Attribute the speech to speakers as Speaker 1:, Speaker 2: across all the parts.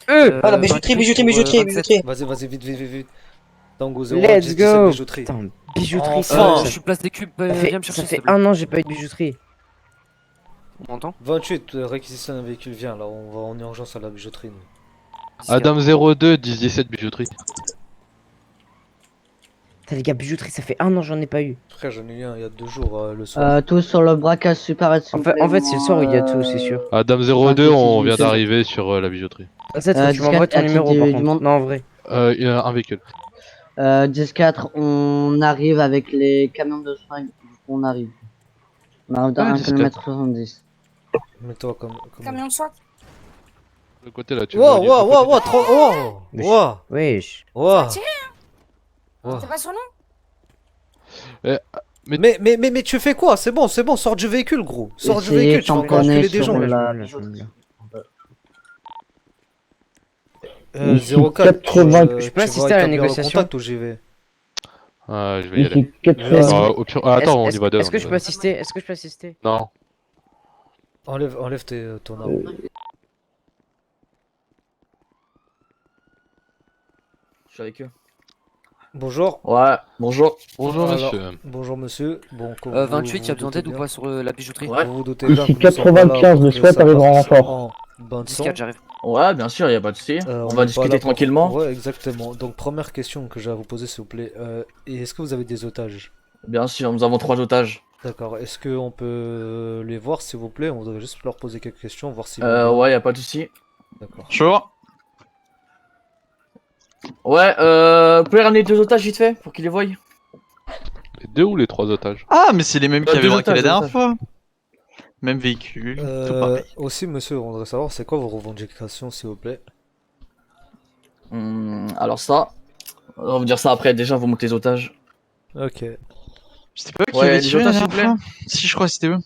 Speaker 1: Ah, la bijouterie,
Speaker 2: 28
Speaker 1: bijouterie,
Speaker 2: pour,
Speaker 1: bijouterie,
Speaker 2: 27.
Speaker 1: bijouterie.
Speaker 3: Vas-y, vite. Tango 01,
Speaker 4: Let's
Speaker 3: 10, 17,
Speaker 4: go.
Speaker 3: bijouterie.
Speaker 4: Putain, bijouterie,
Speaker 3: Enfin.
Speaker 2: Je suis place des cubes, viens me chercher
Speaker 4: ça
Speaker 2: s'il
Speaker 4: fait
Speaker 2: te plaît.
Speaker 4: 1 an j'ai pas eu de bijouterie.
Speaker 2: On m'entend?
Speaker 3: 28, réquisitionne un véhicule, viens, là, on va en urgence à la bijouterie, nous.
Speaker 5: Adam 02, 10-17 bijouterie.
Speaker 4: Putain, les gars, bijouterie, ça fait 1 an j'en ai pas eu.
Speaker 3: Frère, j'en ai eu un il y a 2 jours, le soir.
Speaker 6: Tous sur le braquage super.
Speaker 4: En fait c'est le soir où il y a tout, c'est sûr.
Speaker 5: Adam 02, on vient d'arriver sur la bijouterie.
Speaker 4: Ça, faut que tu m'envoies ton numéro par contre. Non, en vrai.
Speaker 5: Il y a un véhicule.
Speaker 6: 10-4, on arrive avec les camions de fringues. On arrive. On arrive dans
Speaker 5: Ouais,
Speaker 6: 1
Speaker 5: 10-4.
Speaker 6: km 70.
Speaker 3: Mets-toi comme.
Speaker 7: Camion de SWAT.
Speaker 5: Le côté là, tu
Speaker 3: Wow, trop. Oh! Wow!
Speaker 4: Wesh.
Speaker 3: Wow!
Speaker 7: Tiré,
Speaker 3: Wow.
Speaker 7: C'est pas son nom?
Speaker 3: Mais tu fais quoi? C'est bon, sors du véhicule, gros. Sors du véhicule, tu vas encore
Speaker 6: tamponner
Speaker 3: enculer des
Speaker 6: sur
Speaker 3: gens.
Speaker 6: la-
Speaker 3: 04,
Speaker 4: je peux assister à la négociation.
Speaker 3: Contact ou j'y vais?
Speaker 5: Ah, je vais y aller. Attends, on y va deux.
Speaker 4: Est-ce que je peux assister?
Speaker 5: Non.
Speaker 3: Enlève ton arme.
Speaker 8: Je suis avec eux.
Speaker 3: Bonjour.
Speaker 8: Ouais, bonjour.
Speaker 5: Bonjour
Speaker 3: Alors,
Speaker 5: monsieur.
Speaker 3: Bonjour monsieur. Bon,
Speaker 2: 28, y a besoin d'aide ou pas sur la bijouterie?
Speaker 8: Ouais.
Speaker 3: Vous vous doutez bien que
Speaker 9: Ici
Speaker 3: nous sommes pas là
Speaker 9: 95,
Speaker 3: pour
Speaker 9: le
Speaker 3: que
Speaker 9: SWAT
Speaker 3: ça
Speaker 9: arrive en
Speaker 3: parte
Speaker 9: renfort.
Speaker 3: en bain de sang.
Speaker 2: 10-4, j'arrive.
Speaker 8: Ouais, bien sûr, y a pas de souci.
Speaker 3: On
Speaker 8: On
Speaker 3: est
Speaker 8: va
Speaker 3: pas
Speaker 8: discuter
Speaker 3: là pour-
Speaker 8: tranquillement.
Speaker 3: Ouais, exactement. Donc première question que j'ai à vous poser, s'il vous plaît. Est-ce que vous avez des otages?
Speaker 8: Bien sûr, nous avons 3 otages.
Speaker 3: D'accord. Est-ce qu'on peut les voir, s'il vous plaît? On voudrait juste leur poser quelques questions, voir si.
Speaker 8: Ouais, y a pas de souci.
Speaker 3: D'accord.
Speaker 10: Bonjour.
Speaker 8: Ouais, vous pouvez ramener 2 otages vite fait pour qu'ils les voient.
Speaker 5: Les 2 ou les 3 otages?
Speaker 10: Ah, mais c'est les mêmes qui avaient
Speaker 8: deux
Speaker 10: braqué la
Speaker 8: otages,
Speaker 10: dernière
Speaker 8: deux
Speaker 10: fois. Même véhicule, tout pareil.
Speaker 3: Aussi, monsieur, on voudrait savoir, c'est quoi vos revendications, s'il vous plaît?
Speaker 8: Alors ça, on va vous dire ça après. Déjà, vous montez les otages.
Speaker 3: Ok.
Speaker 10: C'était pas eux qui
Speaker 8: Ouais,
Speaker 10: avaient
Speaker 8: les
Speaker 10: tué la
Speaker 8: otages, s'il
Speaker 10: dernière
Speaker 8: vous
Speaker 10: fois? Si, je crois que c'était eux.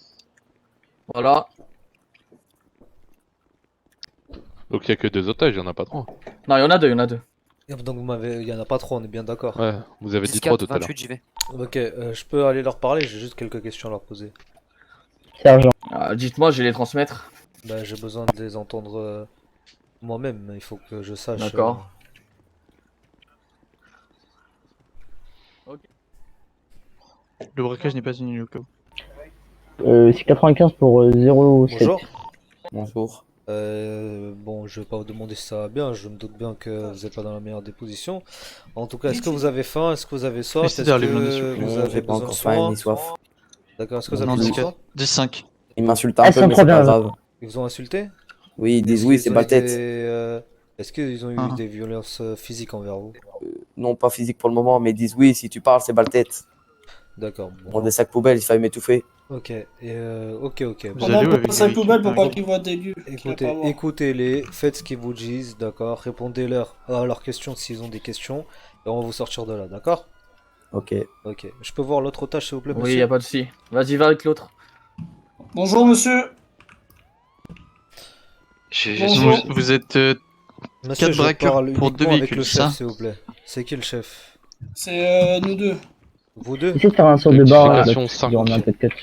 Speaker 8: Voilà.
Speaker 5: Donc il y a que 2 otages, il y en a pas 3.
Speaker 8: Non, y en a 2, y en a 2.
Speaker 3: Donc il y en a pas trop, on est bien d'accord.
Speaker 5: Ouais, vous avez dit 3 tout à l'heure.
Speaker 2: 28, j'y vais.
Speaker 3: Ok, je peux aller leur parler, j'ai juste quelques questions à leur poser.
Speaker 9: Sergent.
Speaker 8: Dites-moi, je vais les transmettre.
Speaker 3: Bah, j'ai besoin de les entendre moi-même, il faut que je sache.
Speaker 8: D'accord.
Speaker 10: Le braquage n'est pas une loco.
Speaker 9: C'est 95 pour 07.
Speaker 3: Bonjour.
Speaker 8: Bonjour.
Speaker 3: Bon, je vais pas vous demander si ça va bien, je me doute bien que vous n'êtes pas dans la meilleure des positions. En tout cas, est-ce que vous avez faim? Est-ce que vous avez soif?
Speaker 10: Restez
Speaker 3: Est-ce
Speaker 10: derrière les blindés, s'il
Speaker 3: que
Speaker 10: vous plaît.
Speaker 3: vous
Speaker 1: Non,
Speaker 3: avez
Speaker 1: j'ai pas
Speaker 3: besoin de
Speaker 1: encore faim
Speaker 3: soins?
Speaker 1: ni soif.
Speaker 3: D'accord, est-ce que vous
Speaker 10: Non,
Speaker 3: avez besoin de
Speaker 10: 10-4.
Speaker 3: soins?
Speaker 10: 10-5.
Speaker 1: Ils m'insultent un
Speaker 9: Ah,
Speaker 1: peu,
Speaker 9: sans
Speaker 1: mais c'est pas
Speaker 9: problème.
Speaker 1: grave.
Speaker 3: Ils vous ont insulté?
Speaker 1: Oui, ils disent
Speaker 3: Est-ce
Speaker 1: oui,
Speaker 3: qu'ils
Speaker 1: c'est
Speaker 3: ont
Speaker 1: pas
Speaker 3: été,
Speaker 1: tête.
Speaker 3: Est-ce qu'ils ont eu
Speaker 10: Ah.
Speaker 3: des violences physiques envers vous?
Speaker 1: Non, pas physique pour le moment, mais ils disent oui, si tu parles, c'est balle tête.
Speaker 3: D'accord,
Speaker 1: Prends
Speaker 3: bon.
Speaker 1: des sacs poubelles, il fallait m'étouffer.
Speaker 3: Ok, ok.
Speaker 10: Vous
Speaker 3: Bon.
Speaker 10: allez où avec
Speaker 11: passer
Speaker 10: des
Speaker 11: poubelle pour
Speaker 10: véhicules?
Speaker 11: pas qu'ils voient des lieux.
Speaker 3: Écoutez-les, faites ce qu'ils vous disent, d'accord? Répondez-leur à leurs questions s'ils ont des questions, et on va vous sortir de là, d'accord?
Speaker 1: Ok.
Speaker 3: Ok. Je peux voir l'autre otage, s'il vous plaît,
Speaker 8: Oui,
Speaker 3: monsieur?
Speaker 8: y a pas de souci. Vas-y, va avec l'autre.
Speaker 11: Bonjour monsieur. Bonjour.
Speaker 10: Vous êtes
Speaker 3: Monsieur,
Speaker 10: 4
Speaker 3: je
Speaker 10: braqueurs
Speaker 3: parle
Speaker 10: pour 2
Speaker 3: uniquement avec
Speaker 10: véhicules,
Speaker 3: le
Speaker 10: c'est
Speaker 3: chef,
Speaker 10: ça?
Speaker 3: s'il vous plaît. C'est qui le chef?
Speaker 11: C'est nous deux.
Speaker 3: Vous deux?
Speaker 9: Essaye de faire un sort de barre.
Speaker 5: Rectification 5.
Speaker 9: Durant un peut-être 4.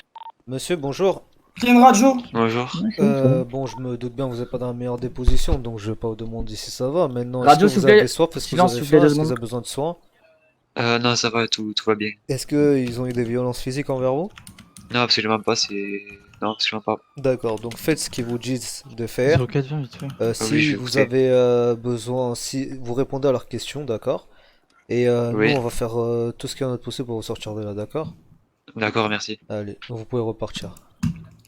Speaker 3: Monsieur, bonjour.
Speaker 11: Clean Radio.
Speaker 10: Bonjour.
Speaker 3: Bon, je me doute bien que vous n'êtes pas dans la meilleure des positions, donc je vais pas vous demander si ça va. Maintenant,
Speaker 8: Radio,
Speaker 3: est-ce que
Speaker 8: s'il
Speaker 3: vous
Speaker 8: vous plaît.
Speaker 3: avez soif? Est-ce que vous
Speaker 8: Silence,
Speaker 3: avez
Speaker 8: s'il vous plaît,
Speaker 3: faim?
Speaker 8: 2
Speaker 3: Est-ce que vous
Speaker 8: secondes.
Speaker 3: avez besoin de soins?
Speaker 10: Non, ça va, tout va bien.
Speaker 3: Est-ce qu'ils ont eu des violences physiques envers vous?
Speaker 10: Non, absolument pas, c'est... Non, absolument pas.
Speaker 3: D'accord, donc faites ce qu'ils vous disent de faire.
Speaker 10: 04, viens vite fait.
Speaker 3: Si
Speaker 10: oui, je vais
Speaker 3: vous
Speaker 10: écouter.
Speaker 3: avez besoin, si vous répondez à leurs questions, d'accord? Et
Speaker 10: Oui.
Speaker 3: nous, on va faire tout ce qui est en notre possible pour vous sortir de là, d'accord?
Speaker 10: D'accord, merci.
Speaker 3: Allez, vous pouvez repartir.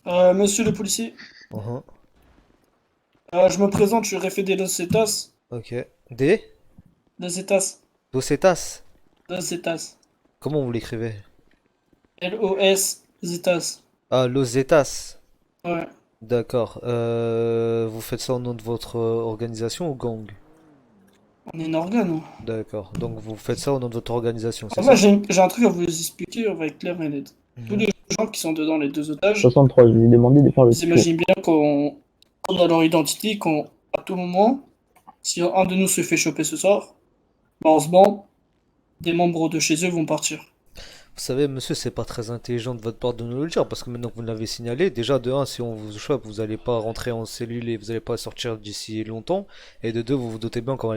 Speaker 11: Monsieur le policier.
Speaker 3: Mhm.
Speaker 11: Je me présente, je suis Réfé de Los Zetas.
Speaker 3: Ok. Des?
Speaker 11: Los Zetas.
Speaker 3: Docetas?
Speaker 11: Los Zetas.
Speaker 3: Comment vous l'écrivez?
Speaker 11: LOS Zetas.
Speaker 3: Ah, Los Zetas.
Speaker 11: Ouais.
Speaker 3: D'accord. Vous faites ça au nom de votre organisation ou gang?
Speaker 11: On est une organe, nous.
Speaker 3: D'accord. Donc vous faites ça au nom de votre organisation, c'est
Speaker 11: En
Speaker 3: ça?
Speaker 11: fait, j'ai un truc à vous expliquer, on va être clair et net. Tous les gens qui sont dedans, les 2 otages,
Speaker 9: 63, je lui ai demandé de faire le
Speaker 11: vous
Speaker 9: tour.
Speaker 11: imaginez bien qu'on a leur identité, qu'à tout moment, si un de nous se fait choper ce soir, bah, on se bande, des membres de chez eux vont partir.
Speaker 3: savez, monsieur, c'est pas très intelligent de votre part de nous le dire, parce que maintenant que vous l'avez signalé, déjà de 1, si on vous chope, vous allez pas rentrer en cellule et vous allez pas sortir d'ici longtemps, et de 2, vous vous doutez bien qu'on va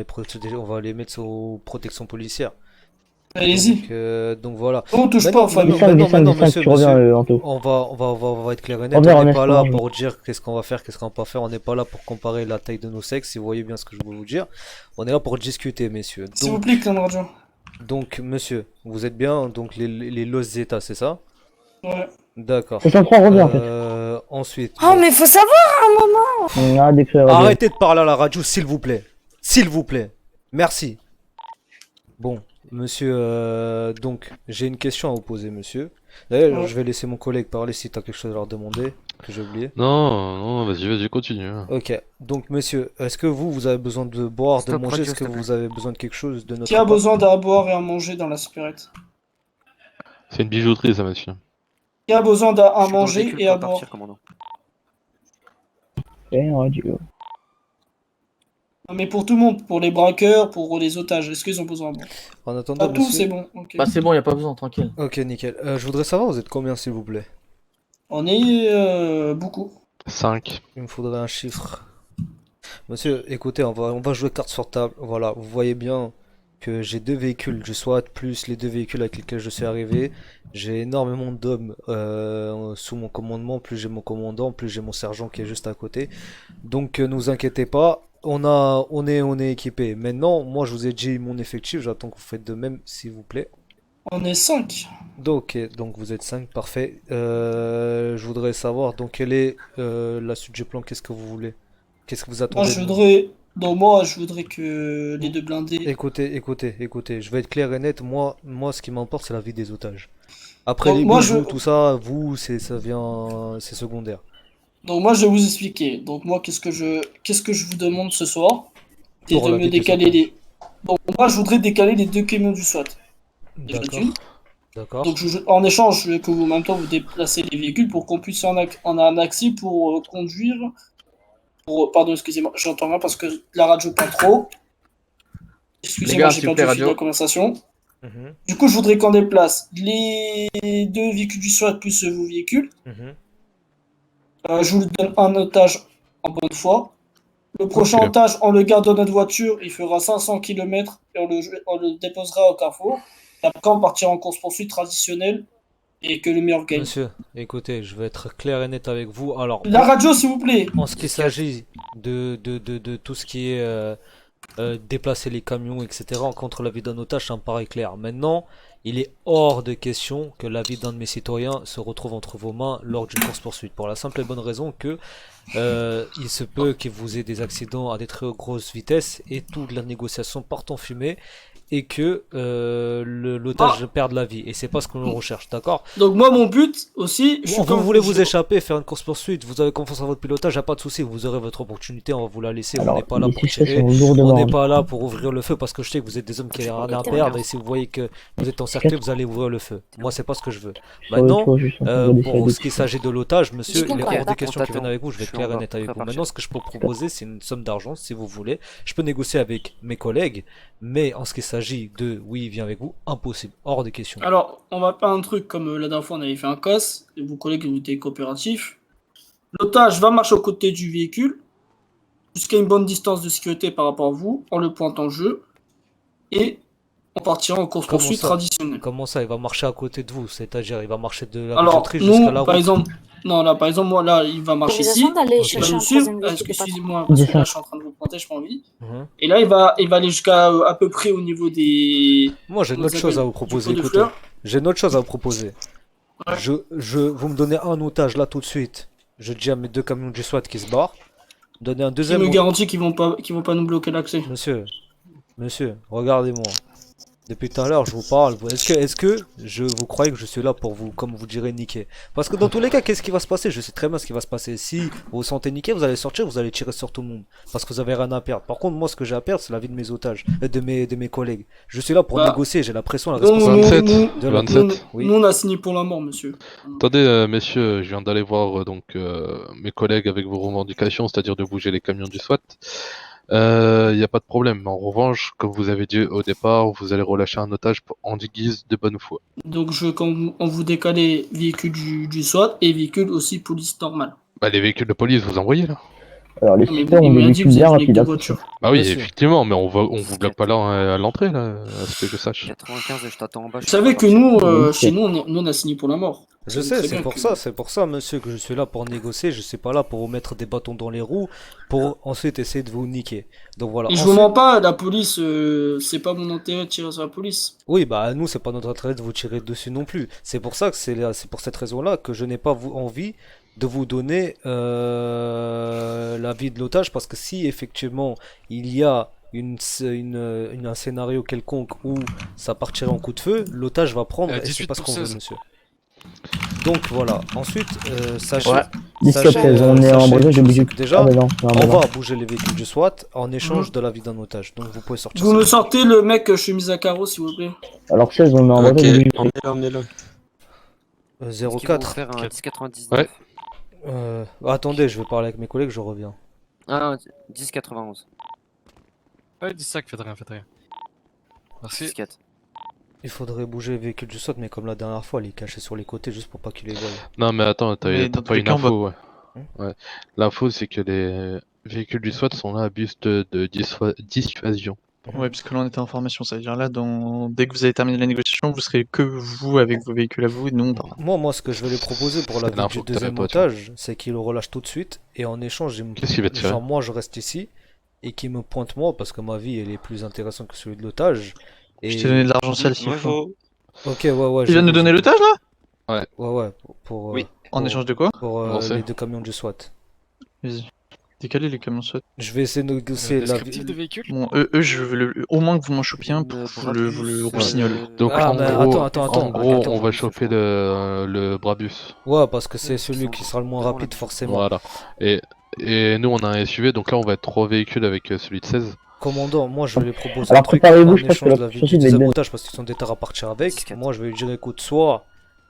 Speaker 3: on va les mettre sous protection policière.
Speaker 11: Allez-y.
Speaker 3: Donc voilà.
Speaker 11: On touche pas, enfin,
Speaker 3: Maintenant, monsieur,
Speaker 9: tu reviens, Anto.
Speaker 3: on va être clair et net.
Speaker 9: Reviens,
Speaker 3: On n'est pas là
Speaker 9: je-
Speaker 3: pour dire qu'est-ce qu'on va faire, qu'est-ce qu'on va pas faire. On n'est pas là pour comparer la taille de nos sexes, si vous voyez bien ce que je veux vous dire. On est là pour discuter, messieurs.
Speaker 11: S'il vous plaît, Clan Radio.
Speaker 3: Donc, monsieur, vous êtes bien, donc les Los Zetas, c'est ça?
Speaker 11: Ouais.
Speaker 3: D'accord.
Speaker 9: 63 revient en fait.
Speaker 3: Ensuite.
Speaker 7: Oh,
Speaker 3: bon.
Speaker 7: mais faut savoir à un moment.
Speaker 9: Ah, dès que ça revient.
Speaker 3: Arrêtez de parler à la radio, s'il vous plaît. S'il vous plaît. Merci. Bon, monsieur, donc, j'ai une question à vous poser, monsieur. D'ailleurs,
Speaker 11: Ouais.
Speaker 3: je vais laisser mon collègue parler si tu as quelque chose à leur demander, que j'ai oublié.
Speaker 5: Non, vas-y, continue.
Speaker 3: Ok, donc, monsieur, est-ce que vous avez besoin de boire, de
Speaker 2: Stop
Speaker 3: manger?
Speaker 2: radio,
Speaker 3: Est-ce que
Speaker 2: s'il te plaît.
Speaker 3: vous avez besoin de quelque chose de notre
Speaker 11: Qui a
Speaker 3: part?
Speaker 11: besoin d'à boire et à manger dans la supérette?
Speaker 5: C'est une bijouterie, ça, monsieur.
Speaker 11: Qui a besoin d'à
Speaker 2: Je suis dans le
Speaker 11: manger
Speaker 2: véhicule
Speaker 11: et
Speaker 2: pour
Speaker 11: à boire?
Speaker 2: partir, commandant.
Speaker 9: Radio.
Speaker 11: Non, mais pour tout le monde, pour les braqueurs, pour les otages, est-ce qu'ils ont besoin de boire?
Speaker 3: En attendant,
Speaker 11: Pas tout,
Speaker 3: monsieur...
Speaker 11: c'est bon. Ok.
Speaker 8: Bah c'est bon, y a pas besoin, tranquille.
Speaker 3: Ok, nickel. Je voudrais savoir, vous êtes combien, s'il vous plaît?
Speaker 11: On est beaucoup.
Speaker 5: 5.
Speaker 3: Il me faudrait un chiffre. Monsieur, écoutez, on va jouer carte sur table. Voilà, vous voyez bien que j'ai 2 véhicules du SWAT, plus les 2 véhicules avec lesquels je suis arrivé. J'ai énormément d'hommes sous mon commandement, plus j'ai mon commandant, plus j'ai mon sergent qui est juste à côté. Donc ne vous inquiétez pas, on est équipé. Maintenant, moi je vous ai dit mon effectif, j'attends que vous faites de même, s'il vous plaît.
Speaker 11: On est 5.
Speaker 3: Donc, ok, donc vous êtes 5, parfait. Je voudrais savoir, donc quelle est la suite du plan, qu'est-ce que vous voulez? Qu'est-ce que vous
Speaker 11: Moi,
Speaker 3: attendez
Speaker 11: je
Speaker 3: de nous?
Speaker 11: voudrais. Donc, moi, je voudrais que les deux blindés.
Speaker 3: Écoutez, je vais être clair et net, moi ce qui m'importe c'est la vie des otages. Après
Speaker 11: Donc,
Speaker 3: les
Speaker 11: moi,
Speaker 3: bijoux,
Speaker 11: je-
Speaker 3: tout ça, vous, c'est secondaire.
Speaker 11: Donc, moi, je vais vous expliquer. Donc, moi, qu'est-ce que je vous demande ce soir? C'est
Speaker 3: Pour
Speaker 11: de
Speaker 3: la
Speaker 11: me
Speaker 3: vie des
Speaker 11: décaler
Speaker 3: otages.
Speaker 11: les. Donc, moi, je voudrais décaler les 2 camions du SWAT. Déjà
Speaker 3: D'accord,
Speaker 11: d'une.
Speaker 3: d'accord.
Speaker 11: Donc, en échange, je veux que vous, en même temps, vous déplacez les véhicules pour qu'on puisse en a un accès pour conduire. Pardon, excusez-moi, j'entends rien parce que la radio parle trop.
Speaker 8: Les
Speaker 11: Excusez-moi,
Speaker 8: gars,
Speaker 11: j'ai
Speaker 8: s'il vous
Speaker 11: perdu
Speaker 8: plaît,
Speaker 11: le fil de
Speaker 8: radio.
Speaker 11: la conversation.
Speaker 3: Mhm,
Speaker 11: Du coup, je voudrais qu'on déplace les 2 véhicules du SWAT plus vos véhicules.
Speaker 3: mhm.
Speaker 11: Je vous donne un otage en bonne foi. Le prochain
Speaker 5: Ok.
Speaker 11: otage, on le garde dans notre voiture, il fera 500 km et on le déposera au carrefour. Et après, on partira en course-poursuite traditionnelle et que le meilleur gagne.
Speaker 3: Monsieur, écoutez, je vais être clair et net avec vous. Alors,
Speaker 11: La radio, s'il vous plaît.
Speaker 3: en ce qui s'agit de tout ce qui est déplacer les camions, etc., contre la vie d'un otage, ça me paraît clair. Maintenant, il est hors de question que la vie d'un de mes citoyens se retrouve entre vos mains lors d'une course-poursuite. Pour la simple et bonne raison que il se peut qu'il vous ait des accidents à des très grosses vitesses et toute la négociation parte en fumée et que l'otage perde la vie. Et c'est pas ce que l'on recherche, d'accord?
Speaker 11: Donc moi, mon but aussi... je suis
Speaker 3: Bon,
Speaker 11: comme
Speaker 3: vous voulez vous échapper, faire une course-poursuite, vous avez confiance en votre pilotage, y a pas de souci, vous aurez votre opportunité, on va vous la laisser, on
Speaker 9: Alors,
Speaker 3: n'est pas là
Speaker 9: les
Speaker 3: pour
Speaker 9: suspects
Speaker 3: tirer,
Speaker 9: sont
Speaker 3: on
Speaker 9: lourdement.
Speaker 3: n'est pas là pour ouvrir le feu, parce que je sais que vous êtes des hommes qui n'ont rien à perdre, et si vous voyez que vous êtes encerclé, vous allez ouvrir le feu. Moi, c'est pas ce que je veux. Maintenant, pour ce qui s'agit de l'otage, monsieur, il est hors des questions qui viennent avec vous, je vais être clair et net avec vous. Maintenant, ce que je peux proposer, c'est une somme d'argent, si vous voulez. Je peux négocier avec mes collègues, mais en ce qui s'agit de oui, viens avec vous, impossible, hors des questions.
Speaker 11: Alors, on va faire un truc comme la dernière fois, on avait fait un COS, et vos collègues vous étaient coopératifs. L'otage va marcher aux côtés du véhicule, jusqu'à une bonne distance de sécurité par rapport à vous, en le pointant en jeu, et on partira en course-poursuite traditionnelle.
Speaker 3: Comment ça, il va marcher à côté de vous, c'est-à-dire il va marcher de la
Speaker 11: Alors,
Speaker 3: bijouterie jusqu'à
Speaker 11: nous,
Speaker 3: la
Speaker 11: par
Speaker 3: route.
Speaker 11: exemple, non, là, par exemple, moi, là, il va marcher ici.
Speaker 7: Autorisation d'aller
Speaker 3: Ok.
Speaker 11: Il va
Speaker 7: chercher
Speaker 11: nous
Speaker 7: un
Speaker 11: suivre.
Speaker 7: troisième véhicule, pas
Speaker 11: Excusez-moi, parce que là, je suis en train de vous pointer, je pas envie.
Speaker 3: Mhm.
Speaker 11: Et là, il va aller jusqu'à à peu près au niveau des...
Speaker 3: Moi, j'ai une
Speaker 11: comment
Speaker 3: autre
Speaker 11: ça
Speaker 3: chose à
Speaker 11: s'appelle,
Speaker 3: vous proposer.
Speaker 11: du pot de
Speaker 3: Écoutez,
Speaker 11: fleurs.
Speaker 3: j'ai une autre chose à vous proposer.
Speaker 11: Ouais.
Speaker 3: Vous me donnez un otage là tout de suite. Je dis à mes 2 camions du SWAT qui se barrent. Donnez un
Speaker 11: Qui
Speaker 3: deuxième.
Speaker 11: me garantit qu'ils vont pas nous bloquer l'accès.
Speaker 3: Monsieur, regardez-moi. Depuis tout à l'heure, je vous parle. Est-ce que vous croyez que je suis là pour vous, comme vous direz, niquer? Parce que dans tous les cas, qu'est-ce qui va se passer? Je sais très bien ce qui va se passer. Si vous vous sentez niqué, vous allez sortir, vous allez tirer sur tout le monde. Parce que vous avez rien à perdre. Par contre, moi, ce que j'ai à perdre, c'est la vie de mes otages, de mes collègues. Je suis là pour
Speaker 11: Bah,
Speaker 3: négocier, j'ai la pression, la
Speaker 11: Non,
Speaker 3: responsabilité.
Speaker 5: 27.
Speaker 3: de la-
Speaker 5: 27.
Speaker 3: Oui.
Speaker 11: Nous, on a signé pour la mort, monsieur.
Speaker 5: Attendez, messieurs, je viens d'aller voir mes collègues avec vos revendications, c'est-à-dire de bouger les camions du SWAT. Il n'y a pas de problème. Mais en revanche, comme vous avez dit au départ, vous allez relâcher un otage en guise de bonne foi.
Speaker 11: Donc on vous décalez véhicule du SWAT et véhicule aussi police normale.
Speaker 5: Bah, les véhicules de police, vous envoyez là.
Speaker 9: Alors les
Speaker 11: Mais
Speaker 9: super
Speaker 11: il
Speaker 9: ont des
Speaker 11: m'a dit que
Speaker 9: véhicules
Speaker 11: vous
Speaker 9: bien
Speaker 11: aviez
Speaker 9: rapides.
Speaker 11: deux
Speaker 9: hein.
Speaker 11: voitures.
Speaker 5: Bah oui,
Speaker 3: Bien sûr.
Speaker 5: effectivement, mais on vous bloque pas là à l'entrée, là, à ce que je sache.
Speaker 2: 95, je t'attends en bas.
Speaker 11: Vous savez que nous, chez nous, on a signé pour la mort.
Speaker 3: Je
Speaker 11: Vous
Speaker 3: sais,
Speaker 11: savez
Speaker 3: c'est
Speaker 11: bien
Speaker 3: pour
Speaker 11: que-
Speaker 3: ça, monsieur, que je suis là pour négocier. Je suis pas là pour vous mettre des bâtons dans les roues, pour ensuite essayer de vous niquer. Donc voilà.
Speaker 11: Et je
Speaker 3: Ensuite-
Speaker 11: vous mens pas, la police, c'est pas mon intérêt de tirer sur la police.
Speaker 3: Oui, bah nous, c'est pas notre intérêt de vous tirer dessus non plus. C'est pour ça que c'est pour cette raison-là que je n'ai pas envie de vous donner la vie de l'otage, parce que si effectivement il y a un scénario quelconque où ça partirait en coup de feu, l'otage va prendre et c'est pas ce qu'on veut, monsieur. Donc voilà. Ensuite, sachez,
Speaker 8: Ouais.
Speaker 9: 17-16, on est en
Speaker 3: sachez
Speaker 9: Bretagne, j'ai obligé.
Speaker 3: que déjà,
Speaker 9: Ah, bah non, non, bah
Speaker 3: on
Speaker 9: non.
Speaker 3: va bouger les véhicules du SWAT en échange de la vie d'un otage. Donc vous pouvez sortir
Speaker 11: Vous
Speaker 3: ça.
Speaker 11: me sortez le mec chemise à carreaux, s'il vous plaît.
Speaker 9: Alors 16, on est en Bretagne, j'ai obligé.
Speaker 2: Emmenez-le.
Speaker 3: 04.
Speaker 2: Faire un 1099.
Speaker 5: Ouais.
Speaker 3: Attendez, je vais parler avec mes collègues, je reviens.
Speaker 2: Ah, 1091.
Speaker 12: Ouais, dis ça, faites rien. Merci.
Speaker 2: 10-4.
Speaker 3: Il faudrait bouger les véhicules du SWAT, mais comme la dernière fois, les cacher sur les côtés juste pour pas qu'ils les voient.
Speaker 5: Non, mais attends,
Speaker 12: Mais
Speaker 5: t'as
Speaker 12: dans
Speaker 5: pas
Speaker 12: tous les
Speaker 5: une
Speaker 12: cas, on
Speaker 5: info, ouais. L'info, c'est que les véhicules du SWAT sont là à but de dissuasion.
Speaker 12: Ouais, parce que là on était en formation, ça veut dire là, dès que vous avez terminé la négociation, vous serez que vous avec vos véhicules à vous et nous on part.
Speaker 3: Moi, ce que je vais lui proposer pour la
Speaker 5: C'est
Speaker 3: vie
Speaker 5: l'info
Speaker 3: du
Speaker 5: que t'avais
Speaker 3: deuxième
Speaker 5: pas, tu vois.
Speaker 3: otage, c'est qu'il le relâche tout de suite, et en échange,
Speaker 5: Qu'est-ce qu'il va te faire?
Speaker 3: genre, moi je reste ici, et qu'il me pointe moi, parce que ma vie elle est plus intéressante que celui de l'otage. Et...
Speaker 12: Je t'ai donné de l'argent sale s'il faut.
Speaker 3: Ok, ouais.
Speaker 12: Tu viens de nous donner l'otage là?
Speaker 3: Ouais, pour,
Speaker 10: Oui.
Speaker 12: En
Speaker 3: pour-
Speaker 12: échange de quoi?
Speaker 3: pour
Speaker 5: On sait.
Speaker 3: les 2 camions du SWAT.
Speaker 12: Vas-y. Décalez les camions SWAT.
Speaker 3: Je vais essayer de négocier la vie.
Speaker 12: de véhicule? Bon, eux, je veux au moins que vous m'en chopiez un pour vous le roussignol.
Speaker 5: Donc
Speaker 3: Ah,
Speaker 5: en
Speaker 3: mais
Speaker 5: gros,
Speaker 3: attends,
Speaker 5: en gros,
Speaker 3: attends.
Speaker 5: on va chauffer le Brabus.
Speaker 3: Ouais, parce que c'est celui qui sera le moins rapide, forcément.
Speaker 5: Voilà. Et nous, on a un SUV, donc là, on va être 3 véhicules avec celui de 16.
Speaker 3: Commandant, moi je vais lui proposer
Speaker 9: Alors,
Speaker 3: un truc
Speaker 9: préparez-vous,
Speaker 3: en
Speaker 9: je pense que
Speaker 3: échange
Speaker 9: la
Speaker 3: de la vie
Speaker 9: poursuite
Speaker 3: du
Speaker 9: va être
Speaker 3: deuxième
Speaker 9: belle.
Speaker 3: otage, parce qu'ils sont déterrés à partir avec. Moi je vais lui dire écoute, soit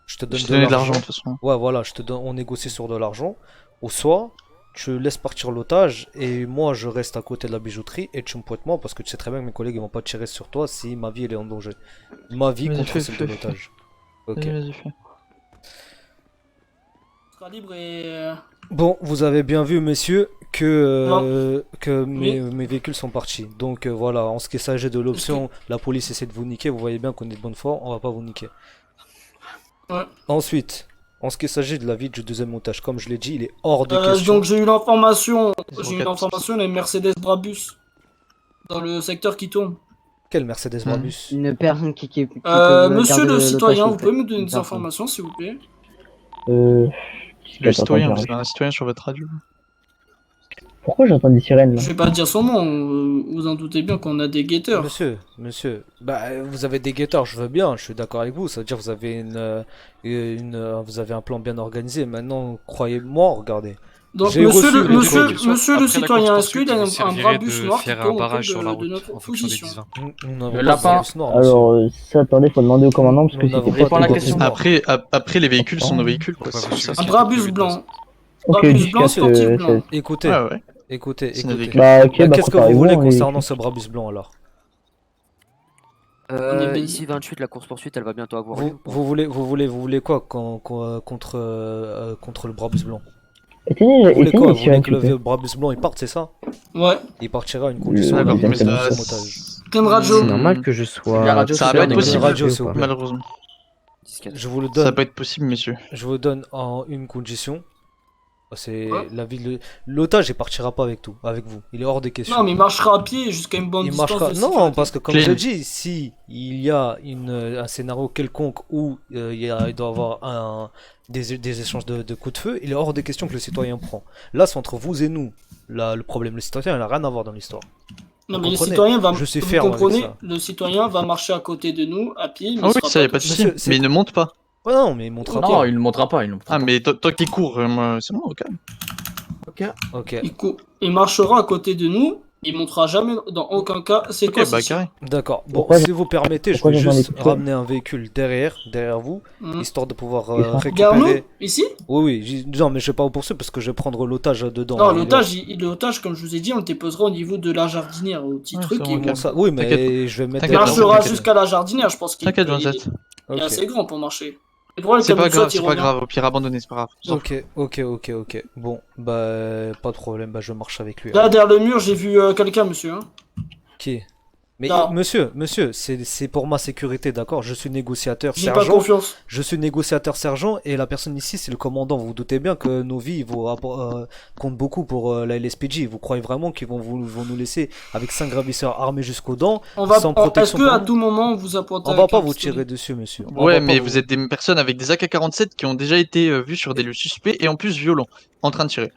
Speaker 3: je te donne
Speaker 12: Je
Speaker 3: de
Speaker 12: t'ai donné de l'argent
Speaker 3: l'argent.
Speaker 12: de toute façon.
Speaker 3: Ouais, voilà, on négocie sur de l'argent. Ou soit tu laisses partir l'otage et moi je reste à côté de la bijouterie et tu me pointes moi parce que tu sais très bien que mes collègues ils vont pas tirer sur toi si ma vie elle est en danger. Ma vie
Speaker 12: Vas-y,
Speaker 3: contre
Speaker 12: fais,
Speaker 3: celle
Speaker 12: fais,
Speaker 3: de l'otage. Ok.
Speaker 12: Vas-y, fais.
Speaker 11: Sera libre et.
Speaker 3: Bon, vous avez bien vu, messieurs, que
Speaker 11: Oui.
Speaker 3: mes véhicules sont partis. Donc voilà, en ce qui s'agit de l'option, la police essaie de vous niquer. Vous voyez bien qu'on est de bonne foi, on va pas vous niquer.
Speaker 11: Ouais.
Speaker 3: Ensuite, en ce qui s'agit de la vie du deuxième otage, comme je l'ai dit, il est hors de question.
Speaker 11: Donc j'ai eu l'information, il y a
Speaker 12: 04.
Speaker 11: une Mercedes Brabus dans le secteur qui tourne.
Speaker 3: Quel Mercedes Brabus?
Speaker 6: Une personne qui peut
Speaker 11: Monsieur
Speaker 6: garder
Speaker 11: le
Speaker 6: l'otage,
Speaker 11: citoyen,
Speaker 6: s'il
Speaker 11: vous
Speaker 6: vous
Speaker 11: pouvez
Speaker 6: plaît.
Speaker 11: me donner
Speaker 6: Une
Speaker 11: des
Speaker 6: personne.
Speaker 11: informations, s'il vous plaît?
Speaker 12: Le citoyen,
Speaker 9: attends,
Speaker 12: vous avez un citoyen sur votre radio.
Speaker 9: Pourquoi j'entends des sirènes là?
Speaker 11: Je vais pas dire son nom, vous en doutez bien qu'on a des guetteurs.
Speaker 3: Monsieur, bah vous avez des guetteurs, je veux bien, je suis d'accord avec vous. Ça veut dire que vous avez vous avez un plan bien organisé. Maintenant, croyez-moi, regardez.
Speaker 11: Donc
Speaker 3: J'ai
Speaker 11: monsieur
Speaker 3: reçu
Speaker 11: le,
Speaker 3: les
Speaker 11: monsieur,
Speaker 3: documents.
Speaker 11: monsieur le
Speaker 12: Après la
Speaker 11: citoyen, est-ce qu'il y a
Speaker 12: course-poursuite,
Speaker 11: un
Speaker 12: il
Speaker 11: Brabus
Speaker 12: servirait de
Speaker 11: noir qui
Speaker 12: faire un
Speaker 11: tourne
Speaker 12: barrage sur la
Speaker 11: de
Speaker 12: route
Speaker 11: notre
Speaker 12: en fonction des
Speaker 11: position?
Speaker 12: 10-20.
Speaker 3: Nous n'avons
Speaker 8: Le
Speaker 3: pas
Speaker 8: lapin.
Speaker 3: de bus noir, monsieur.
Speaker 9: Alors ça, attendez, faut demander au commandant parce que
Speaker 3: Nous n'avons
Speaker 9: c'était
Speaker 3: pas
Speaker 9: pas
Speaker 3: de
Speaker 8: la
Speaker 3: bus
Speaker 8: question.
Speaker 3: noir.
Speaker 12: Après, les véhicules sont nos véhicules, quoi.
Speaker 10: Ouais,
Speaker 12: c'est
Speaker 10: vous
Speaker 12: ça.
Speaker 11: Un
Speaker 10: suivez.
Speaker 11: Brabus blanc.
Speaker 9: Ok,
Speaker 11: Brabus blanc,
Speaker 9: 10-4,
Speaker 11: sportif blanc.
Speaker 3: Écoutez,
Speaker 12: Ouais, ouais.
Speaker 3: écoutez.
Speaker 12: C'est notre véhicule.
Speaker 9: Bah ok,
Speaker 3: Bah,
Speaker 9: bah
Speaker 3: qu'est-ce que vous
Speaker 9: préparez-vous,
Speaker 3: voulez
Speaker 9: hein,
Speaker 3: concernant ce Brabus blanc alors?
Speaker 2: Ici 28, la course poursuite, elle va bientôt avoir lieu.
Speaker 3: Vous voulez quoi contre le Brabus blanc?
Speaker 9: Éteignez
Speaker 3: Vous voulez quoi?
Speaker 9: les
Speaker 3: Vous voulez
Speaker 9: sirènes,
Speaker 3: que
Speaker 9: s'il vous plaît.
Speaker 3: le Brabus blanc il parte, c'est ça?
Speaker 11: Ouais.
Speaker 3: Il partira à une condition,
Speaker 9: Le
Speaker 3: la
Speaker 9: deuxième
Speaker 3: vie de
Speaker 9: camion.
Speaker 3: son otage.
Speaker 11: Plein radio.
Speaker 4: C'est normal que je sois.
Speaker 8: La radio,
Speaker 12: Ça va
Speaker 8: c'est
Speaker 12: pas être
Speaker 8: bien,
Speaker 12: possible,
Speaker 8: mais-
Speaker 3: radio, s'il vous plaît.
Speaker 12: malheureusement.
Speaker 2: 10-4.
Speaker 3: Je vous le
Speaker 12: Ça va
Speaker 3: donne,
Speaker 12: pas être possible, messieurs.
Speaker 3: je vous donne en une condition. C'est
Speaker 11: Ouais.
Speaker 3: la vie de l'otage, il partira pas avec vous. Il est hors des questions.
Speaker 11: Non, mais il marchera à pied jusqu'à une bonne
Speaker 3: Il
Speaker 11: distance.
Speaker 3: marchera.
Speaker 11: de
Speaker 3: Non,
Speaker 11: sécurité.
Speaker 3: parce que comme
Speaker 12: Clean.
Speaker 3: je dis, si il y a un scénario quelconque où il doit y avoir des échanges de coups de feu, il est hors des questions que le citoyen prend. Là, c'est entre vous et nous. Là, le problème, le citoyen, il n'a rien à voir dans l'histoire.
Speaker 11: Non,
Speaker 3: Vous
Speaker 11: mais le
Speaker 3: comprenez?
Speaker 11: citoyen va.
Speaker 3: Je suis
Speaker 11: vous
Speaker 3: ferme avec
Speaker 11: comprenez,
Speaker 3: ça.
Speaker 11: le citoyen va marcher à côté de nous à pied. Mais
Speaker 12: Ah
Speaker 11: il
Speaker 12: oui,
Speaker 11: sera
Speaker 12: ça y a pas de
Speaker 11: tout
Speaker 12: souci.
Speaker 3: Monsieur, c'est-
Speaker 12: Mais il ne monte pas.
Speaker 3: Ouais, non, mais il montrera
Speaker 8: Non,
Speaker 3: pas.
Speaker 8: il ne montera pas, il ne montera
Speaker 12: Ah, mais toi qui cours, moi, c'est bon, ok.
Speaker 8: pas. Ok.
Speaker 3: Ok.
Speaker 11: Il marchera à côté de nous Il montera jamais dans aucun cas c'est
Speaker 12: Ok,
Speaker 11: quoi
Speaker 12: bah
Speaker 11: c'est
Speaker 12: carré.
Speaker 3: D'accord. Bon,
Speaker 9: Pourquoi
Speaker 3: si vous permettez, je
Speaker 9: pourquoi
Speaker 3: vais
Speaker 9: j'entends
Speaker 3: juste
Speaker 9: des coups de
Speaker 3: ramener un véhicule derrière vous,
Speaker 11: Mhm.
Speaker 3: histoire de pouvoir
Speaker 11: Garnou,
Speaker 3: récupérer.
Speaker 11: ici?
Speaker 3: Oui, oui. Non, mais je vais pas vous poursuivre parce que je vais prendre l'otage dedans.
Speaker 11: Non,
Speaker 3: Il est-
Speaker 11: l'otage, comme je vous ai dit, on le déposera au niveau de la jardinière, au petit
Speaker 12: Ouais,
Speaker 11: truc.
Speaker 12: c'est
Speaker 11: Et
Speaker 12: bon,
Speaker 3: Bon, ça, oui, mais
Speaker 12: T'inquiète.
Speaker 3: je vais mettre.
Speaker 11: il
Speaker 12: T'inquiète,
Speaker 11: marchera
Speaker 12: t'inquiète.
Speaker 11: jusqu'à la jardinière, je pense qu'il
Speaker 12: T'inquiète,
Speaker 11: il-
Speaker 12: 27.
Speaker 11: il est
Speaker 3: Ok.
Speaker 11: assez grand pour marcher. Et pour le
Speaker 12: C'est pas
Speaker 11: camion
Speaker 12: grave,
Speaker 11: de
Speaker 12: c'est
Speaker 11: SWAT,
Speaker 12: pas
Speaker 11: il
Speaker 12: grave.
Speaker 11: revient.
Speaker 12: Au pire, abandonné, c'est pas grave. On s'en fout.
Speaker 3: Ok. Bon, bah, pas de problème. Bah, je marche avec lui.
Speaker 11: Là,
Speaker 3: alors.
Speaker 11: derrière le mur, j'ai vu quelqu'un, monsieur. Hein.
Speaker 3: Qui? Mais
Speaker 11: Non.
Speaker 3: monsieur, c'est pour ma sécurité, d'accord? Je suis négociateur
Speaker 11: J'ai pas
Speaker 3: sergent.
Speaker 11: confiance.
Speaker 3: Je suis négociateur sergent et la personne ici, c'est le commandant. Vous vous doutez bien que nos vies comptent beaucoup pour la LSPJ. Vous croyez vraiment qu'ils vont nous laisser avec 5 gravisseurs armés jusqu'aux dents, sans
Speaker 11: Est-ce
Speaker 3: protection
Speaker 11: que
Speaker 3: pour
Speaker 11: à
Speaker 3: nous?
Speaker 11: tout moment, on vous apporte
Speaker 3: On va pas vous tirer dessus, monsieur. On
Speaker 12: Ouais,
Speaker 3: va
Speaker 12: mais
Speaker 3: pas
Speaker 12: vous êtes des personnes avec des AK-47 qui ont déjà été vues sur des lieux suspects et en plus violents, en train de tirer.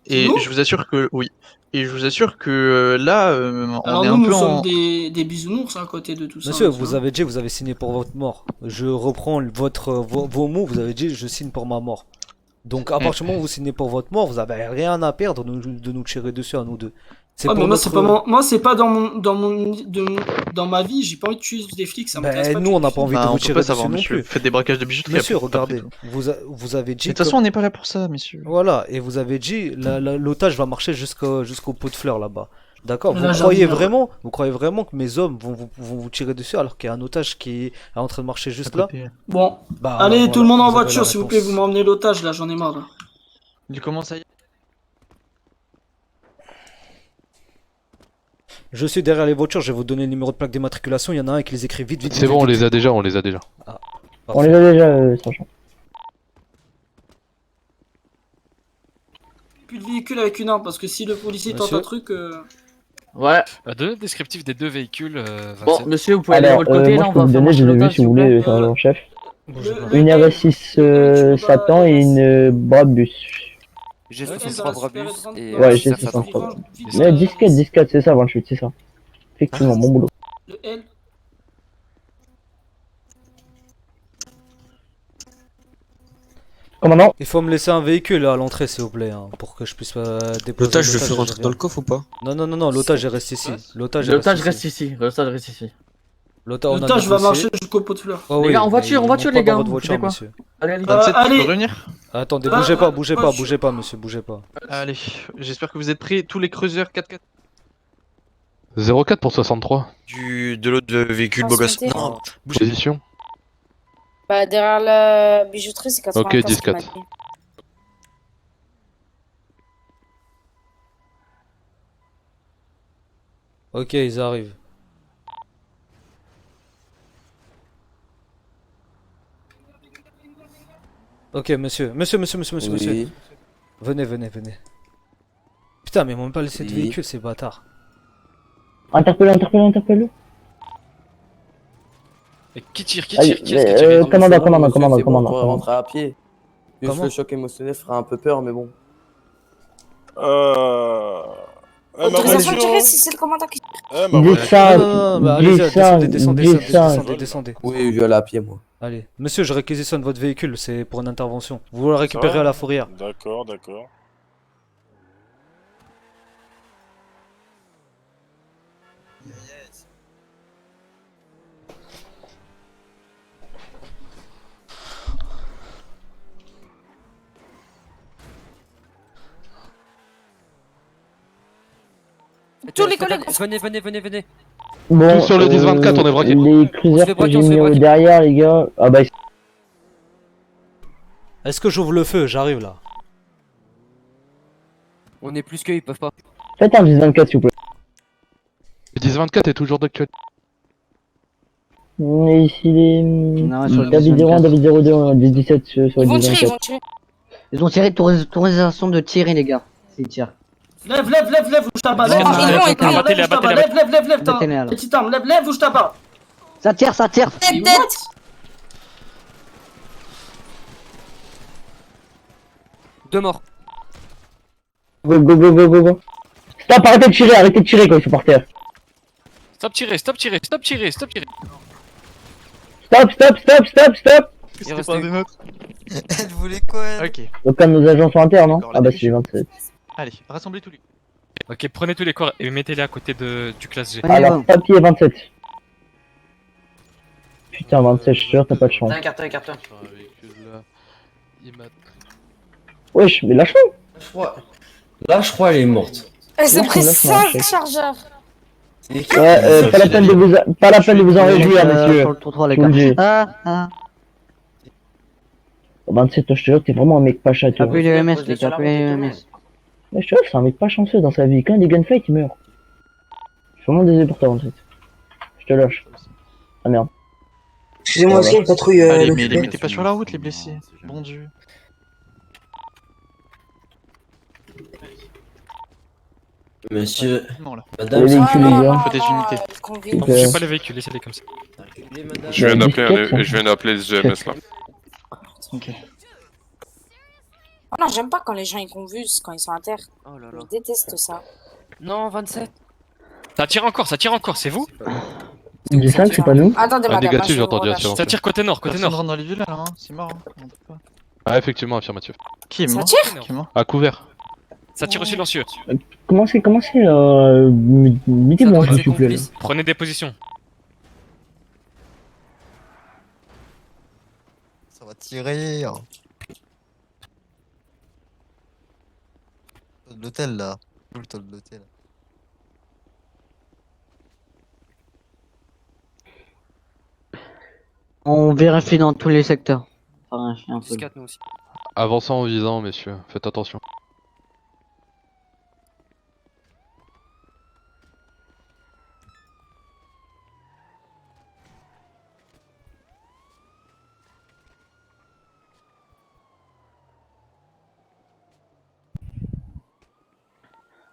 Speaker 12: Et
Speaker 11: Nous
Speaker 12: je vous assure que oui. Et je vous assure que là, on
Speaker 11: Alors
Speaker 12: est
Speaker 11: nous,
Speaker 12: un
Speaker 11: nous
Speaker 12: peu
Speaker 11: sommes
Speaker 12: en.
Speaker 11: des bisounours à côté de tout ça.
Speaker 3: Monsieur,
Speaker 11: monsieur.
Speaker 3: vous avez dit, vous avez signé pour votre mort. Je reprends vos mots, vous avez dit, je signe pour ma mort. Donc, à partir du moment où vous signez pour votre mort, vous avez rien à perdre de nous tirer dessus à nous deux. C'est
Speaker 11: Ah,
Speaker 3: pour
Speaker 11: mais moi,
Speaker 3: notre-
Speaker 11: c'est pas dans ma vie, j'ai pas envie de tuer des flics, ça m'intéresse pas.
Speaker 3: Ben, nous, on n'a pas envie de
Speaker 12: Bah,
Speaker 3: vous
Speaker 12: on peut
Speaker 3: tirer
Speaker 12: pas
Speaker 3: dessus
Speaker 12: savoir,
Speaker 3: non
Speaker 12: monsieur.
Speaker 3: plus.
Speaker 12: Faites des braquages de bijouterie.
Speaker 3: Monsieur,
Speaker 12: après,
Speaker 3: regardez,
Speaker 12: après.
Speaker 3: vous avez dit.
Speaker 12: Mais de toute façon, on n'est pas là pour ça, messieurs.
Speaker 3: Voilà, et vous avez dit, l'otage va marcher jusqu'au pot de fleurs là-bas. D'accord?
Speaker 11: La
Speaker 3: Vous croyez
Speaker 11: jardinière.
Speaker 3: vraiment que mes hommes vont vous tirer dessus alors qu'il y a un otage qui est en train de marcher juste là?
Speaker 11: Bon,
Speaker 3: Bah,
Speaker 11: allez,
Speaker 3: voilà,
Speaker 11: tout le monde en
Speaker 3: vous avez
Speaker 11: voiture,
Speaker 3: la
Speaker 11: s'il vous plaît,
Speaker 3: réponse.
Speaker 11: vous m'emmenez l'otage, là, j'en ai marre. Là.
Speaker 12: Il commence à y...
Speaker 3: Je suis derrière les voitures, je vais vous donner le numéro de plaque d'immatriculation. Il y en a un qui les écrit vite.
Speaker 5: C'est bon, on les a déjà, on les a déjà.
Speaker 9: On les a déjà, sergent.
Speaker 11: Plus de véhicule avec une arme, parce que si le policier tente
Speaker 3: Monsieur
Speaker 11: un truc.
Speaker 8: Ouais.
Speaker 13: Donne le descriptif des deux véhicules.
Speaker 8: Bon, monsieur, vous pouvez aller de
Speaker 9: Alors,
Speaker 8: votre côté,
Speaker 9: moi
Speaker 8: là,
Speaker 9: je
Speaker 8: on
Speaker 9: peux
Speaker 8: va
Speaker 9: vous
Speaker 8: faire
Speaker 9: donner, je
Speaker 8: marcher
Speaker 9: les ai vus
Speaker 8: l'otage,
Speaker 9: si vous
Speaker 8: s'il vous
Speaker 9: voulez,
Speaker 8: plaît.
Speaker 9: sergent chef.
Speaker 3: Bougez pas.
Speaker 9: Une RS6 Satan et une Brabus.
Speaker 2: J'ai
Speaker 11: Ouais,
Speaker 2: 63
Speaker 11: ça va,
Speaker 2: Brabus
Speaker 11: super,
Speaker 2: et
Speaker 9: Ouais,
Speaker 2: Serre
Speaker 9: j'ai
Speaker 2: Satan.
Speaker 9: 603. Mais 10-4, c'est ça, 28, c'est ça. Effectivement, bon boulot.
Speaker 11: Le L.
Speaker 9: Commandant,
Speaker 3: Il faut me laisser un véhicule à l'entrée, s'il vous plaît, hein, pour que je puisse déposer.
Speaker 1: L'otage, je le fais rentrer dans le coffre ou pas?
Speaker 3: Non, l'otage reste ici. L'otage
Speaker 8: L'otage reste ici. L'otage reste ici.
Speaker 3: L'otage
Speaker 11: va marcher jusqu'au pot de fleurs.
Speaker 3: Oh,
Speaker 8: Les
Speaker 3: oui,
Speaker 8: gars, en
Speaker 3: mais
Speaker 8: voiture,
Speaker 3: ils
Speaker 8: en voiture,
Speaker 3: montent pas
Speaker 8: les gars,
Speaker 3: dans votre
Speaker 8: vous
Speaker 3: voiture,
Speaker 8: faites quoi
Speaker 3: monsieur.
Speaker 8: Allez, allez.
Speaker 12: 27, tu
Speaker 11: allez.
Speaker 12: peux revenir?
Speaker 3: Attendez,
Speaker 11: Ah,
Speaker 3: bougez pas,
Speaker 11: voiture.
Speaker 3: bougez pas, monsieur, bougez pas.
Speaker 12: Allez, j'espère que vous êtes prêts. Tous les creuseurs 4x4.
Speaker 5: 04 pour 63.
Speaker 1: De l'autre véhicule, beau gosse.
Speaker 7: Enchanté.
Speaker 1: Non,
Speaker 5: Position.
Speaker 7: Bah, derrière la bijouterie, c'est 95
Speaker 5: Ok,
Speaker 7: qu'il m'a
Speaker 5: 10-4.
Speaker 7: dit.
Speaker 3: Ok, ils arrivent. Ok, monsieur.
Speaker 1: oui.
Speaker 3: Venez. Putain, mais ils m'ont même pas laissé de
Speaker 1: Oui.
Speaker 3: véhicule, ces bâtards.
Speaker 9: interpellez.
Speaker 13: Et qui tire?
Speaker 9: Allez,
Speaker 13: Qui est-ce qui tire?
Speaker 9: commandant,
Speaker 1: C'est bon, monsieur,
Speaker 9: commandant.
Speaker 1: c'est bon, on pourrait rentrer à pied. Juste
Speaker 3: Comment
Speaker 1: le choc émotionnel fera un peu peur, mais bon.
Speaker 7: Autorisation de tirer si c'est le commandant qui.
Speaker 3: Non, bah, allez, descendez.
Speaker 1: Oui, je vais aller à pied, moi.
Speaker 3: Allez, monsieur, je réquisitionne votre véhicule, c'est pour une intervention. Vous le récupérez à la fourrière.
Speaker 13: D'accord.
Speaker 7: Tous les collègues.
Speaker 2: Venez.
Speaker 9: Bon,
Speaker 5: Tous sur le 10-24, on est braqués.
Speaker 9: Les cruisers que j'ai mis au
Speaker 2: braquer.
Speaker 9: derrière, les gars. Ah bah,
Speaker 3: Est-ce que j'ouvre le feu? J'arrive là.
Speaker 2: On est plus qu'eux, ils peuvent pas.
Speaker 9: faites un 10-24 s'il vous plaît.
Speaker 5: Le 10-24 est toujours d'actualité.
Speaker 9: Et ici les.
Speaker 6: Non, sur le
Speaker 9: David 01,
Speaker 6: 10-24.
Speaker 9: David 02, 10-17 sur
Speaker 7: Ils
Speaker 9: le
Speaker 7: vont tirer,
Speaker 9: 10-24.
Speaker 6: Ils ont tiré autorisation de tirer, les gars. S'ils tirent.
Speaker 11: Lève, ou je tabasse.
Speaker 7: Ils vont,
Speaker 11: Lève,
Speaker 6: Battez-les, alors.
Speaker 11: petite arme, lève, ou je tabasse.
Speaker 6: Ça tire.
Speaker 11: Mais what?
Speaker 2: Deux morts.
Speaker 9: Go. Stop, arrêtez de tirer quand ils sont par terre.
Speaker 13: Stop tirer.
Speaker 9: Stop.
Speaker 2: Il reste
Speaker 12: pas
Speaker 2: une.
Speaker 12: des notes.
Speaker 1: Elle voulait quoi, elle?
Speaker 12: Ok.
Speaker 9: Donc, comme nos agents sont internes, non?
Speaker 12: D'accord,
Speaker 9: Ah bah,
Speaker 12: la
Speaker 9: c'est les 27.
Speaker 12: Allez, rassemblez tous les.
Speaker 13: Ok, prenez tous les corps et mettez-les à côté du classe G.
Speaker 9: Alors, papier 27. Putain, 27, je suis sûr, t'as pas de chance.
Speaker 8: Un carton, un carton.
Speaker 9: Wesh, mais lâche-le.
Speaker 1: Là, je crois, elle est morte.
Speaker 7: Elle s'est pris
Speaker 9: Lâche-moi,
Speaker 7: 5
Speaker 9: lâche-moi.
Speaker 7: chargeurs.
Speaker 9: Ouais, pas la peine de vous en réjouir, messieurs.
Speaker 6: Sur le trottoir, les
Speaker 9: Je vous le dis.
Speaker 6: gars.
Speaker 9: 27, toi, je te jure, t'es vraiment un mec pas château.
Speaker 6: Appelez les EMS, les gars, appelez les EMS.
Speaker 9: Mais je te jure, c'est un mec pas chanceux dans sa vie. Quand il y a des gunfights, il meurt. Je suis vraiment désolé pour toi, 27. Je te lâche. Ah merde.
Speaker 6: Excusez-moi aussi, une patrouille.
Speaker 12: Allez, mais les mettez pas sur la route, les blessés. Bon Dieu.
Speaker 1: Monsieur,
Speaker 12: Non, là.
Speaker 1: madame,
Speaker 9: Les véhicules, les gars.
Speaker 12: Faut des unités.
Speaker 13: Non, bougez pas les véhicules, laissez-les comme ça.
Speaker 9: Je viens
Speaker 5: d'appeler les GMS là.
Speaker 12: Ok.
Speaker 7: Oh non, j'aime pas quand les gens ils convulsent quand ils sont à terre.
Speaker 2: Oh là là.
Speaker 7: Je déteste ça.
Speaker 2: Non, 27.
Speaker 13: Ça tire encore, c'est vous?
Speaker 9: Du 5, c'est pas nous.
Speaker 7: Attendez, madame.
Speaker 5: négatif,
Speaker 7: je
Speaker 5: j'ai entendu
Speaker 7: relâche.
Speaker 5: un silence.
Speaker 13: Ça tire côté nord, côté
Speaker 12: Personne
Speaker 13: nord.
Speaker 12: rentre dans les villes là, hein, c'est mort. Hein. On peut pas.
Speaker 5: Ah, effectivement, affirmatif.
Speaker 12: Qui est
Speaker 7: Ça
Speaker 12: mort?
Speaker 7: tire
Speaker 12: Qui est mort?
Speaker 5: À couvert.
Speaker 13: Ça tire au silencieux.
Speaker 9: Commencez, mettez
Speaker 2: Ça
Speaker 9: bon,
Speaker 2: doit être
Speaker 9: s'il vous plaît.
Speaker 2: complice.
Speaker 13: Prenez des positions.
Speaker 1: ça va tirer. L'hôtel là. De l'hôtel.
Speaker 6: On vérifie dans tous les secteurs. Enfin, un peu.
Speaker 2: 10-4 nous aussi.
Speaker 5: Avançant en visant, messieurs. Faites attention.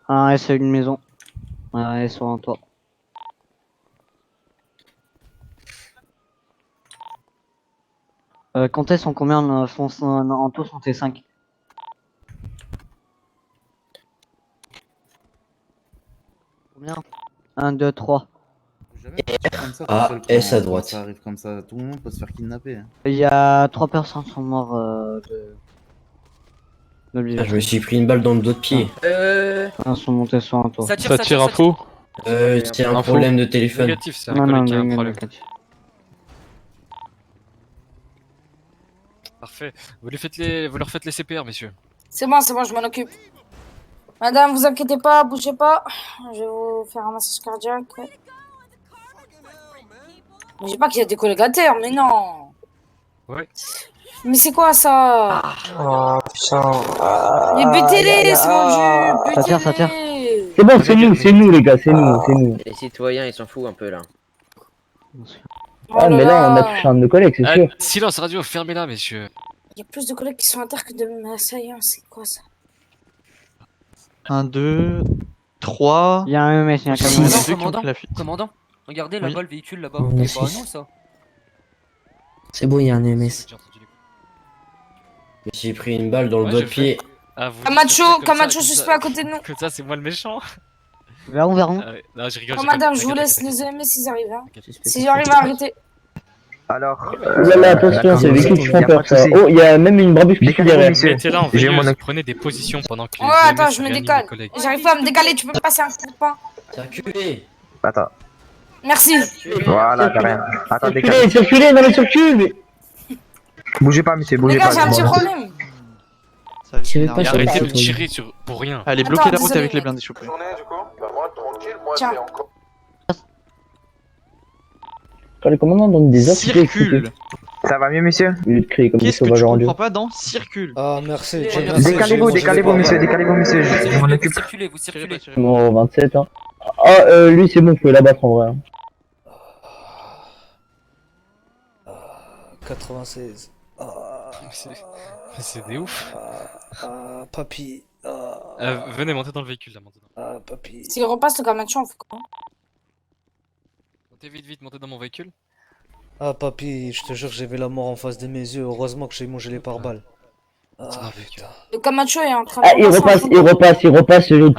Speaker 6: Un S à une maison. Un S sur un toit. Comptez sont combien en tout sont 5. Combien 1, 2, 3.
Speaker 1: Ah, S à droite.
Speaker 14: Ça arrive comme ça, tout le monde peut se faire kidnapper.
Speaker 6: Il y a 3 personnes qui sont morts de
Speaker 1: Je me suis pris une balle dans le dos de pied.
Speaker 6: Ils sont montés sur un toit.
Speaker 2: Ça tire,
Speaker 5: tire info.
Speaker 1: C'est un problème de téléphone.
Speaker 13: Négatif, c'est un
Speaker 6: Non, non,
Speaker 13: collègue qui a un
Speaker 6: non,
Speaker 13: problème.
Speaker 6: non.
Speaker 13: Parfait. Vous leur faites les CPR, messieurs.
Speaker 7: C'est bon, je m'en occupe. Madame, vous inquiétez pas, bougez pas. Je vais vous faire un massage cardiaque. Mais j'ai pas qu'il y a des collègues à terre, mais non.
Speaker 13: Ouais.
Speaker 7: Mais c'est quoi ça?
Speaker 6: Oh putain.
Speaker 7: Mais butez-les, c'est mon dieu.
Speaker 6: Ça tire, ça tire.
Speaker 7: Butez-les.
Speaker 9: C'est bon, c'est nous, les gars, c'est nous.
Speaker 1: Les citoyens, ils s'en foutent un peu là.
Speaker 9: Ah, mais là, on a touché un de nos collègues, c'est sûr.
Speaker 13: Silence radio, fermez-la, messieurs.
Speaker 7: Il y a plus de collègues qui sont à terre que de assaillants, c'est quoi ça?
Speaker 12: 1, 2, 3.
Speaker 6: Il y a un EMS, il y a un camion.
Speaker 12: Deux qui ont pris la fuite.
Speaker 2: Commandant, regardez
Speaker 12: Oui.
Speaker 2: là-bas le véhicule là-bas.
Speaker 1: On est
Speaker 2: C'est pas à
Speaker 1: six.
Speaker 2: nous ça.
Speaker 1: C'est bon, il y a un MS.
Speaker 13: J'ai entendu les coups.
Speaker 1: J'ai pris une balle dans le
Speaker 13: Ouais,
Speaker 1: dos
Speaker 13: j'ai
Speaker 1: de pied.
Speaker 13: Ah, vous
Speaker 7: Camacho,
Speaker 13: dites comme ça,
Speaker 7: Camacho
Speaker 13: comme ça.
Speaker 7: suspect à côté de nous.
Speaker 13: Comme ça, c'est moi le méchant.
Speaker 6: Vers où?
Speaker 13: Ah ouais. Non, je rigole.
Speaker 7: Oh
Speaker 13: je
Speaker 7: madame,
Speaker 13: rigole,
Speaker 7: je vous laisse
Speaker 13: t'inquiète,
Speaker 7: les EMS s'ils arrivent. Hein.
Speaker 1: Suspect.
Speaker 7: Si j'arrive à arrêter.
Speaker 14: Alors,
Speaker 9: Là, là, attention, c'est les véhicules qui font peur, ça. Oh, il y a même une brabusque derrière.
Speaker 13: Mettez-là en veilleuse, prenez des positions pendant que les
Speaker 7: Ouais,
Speaker 13: EMS
Speaker 7: attends, je me
Speaker 13: réaniment
Speaker 7: décale.
Speaker 13: les collègues.
Speaker 7: J'arrive pas à me décaler, tu peux me passer un coup de poing.
Speaker 1: Circulez.
Speaker 14: attends.
Speaker 7: Merci.
Speaker 14: Voilà, t'as rien. Attends,
Speaker 9: Circulez, non mais circule, mais...
Speaker 14: Bougez pas, monsieur,
Speaker 7: Les
Speaker 14: bougez
Speaker 7: gars,
Speaker 14: pas.
Speaker 7: j'ai un petit problème.
Speaker 12: Ça
Speaker 1: Tirez
Speaker 12: vient
Speaker 1: pas
Speaker 13: Et
Speaker 1: sur
Speaker 12: d'arriver.
Speaker 13: arrêtez de
Speaker 1: citoyens.
Speaker 13: tirer pour rien.
Speaker 12: Allez,
Speaker 7: Attends,
Speaker 12: bloquez la route
Speaker 7: désolé,
Speaker 12: avec les
Speaker 7: mec.
Speaker 12: blindés, s'il vous plaît.
Speaker 7: Tiens.
Speaker 9: Quand le commandant donne des ordres,
Speaker 12: Circule.
Speaker 14: Ça va mieux, monsieur?
Speaker 9: Au lieu de crier comme des
Speaker 12: Qu'est-ce que
Speaker 9: sauvages
Speaker 12: tu
Speaker 9: rendus.
Speaker 12: comprends pas dans circule?
Speaker 3: Ah, merci.
Speaker 14: Décalez-vous, monsieur, je m'en
Speaker 2: Vous
Speaker 14: occupe.
Speaker 2: circulez, vous circulez.
Speaker 9: Bon, 27, hein. Ah, lui, c'est bon, vous pouvez l'abattre en vrai.
Speaker 3: 96.
Speaker 13: C'est des ouf.
Speaker 3: Papy.
Speaker 13: Venez monter dans le véhicule là maintenant.
Speaker 3: Papy.
Speaker 7: S'il repasse le Camacho, on fait quoi?
Speaker 13: Montez vite, montez dans mon véhicule.
Speaker 3: Ah, papy, je te jure, j'ai vu la mort en face de mes yeux. Heureusement que j'ai mangé les pare-balles. Ah, putain.
Speaker 7: Le Camacho est en train
Speaker 9: Ah,
Speaker 7: de...
Speaker 9: il repasse, l'autre.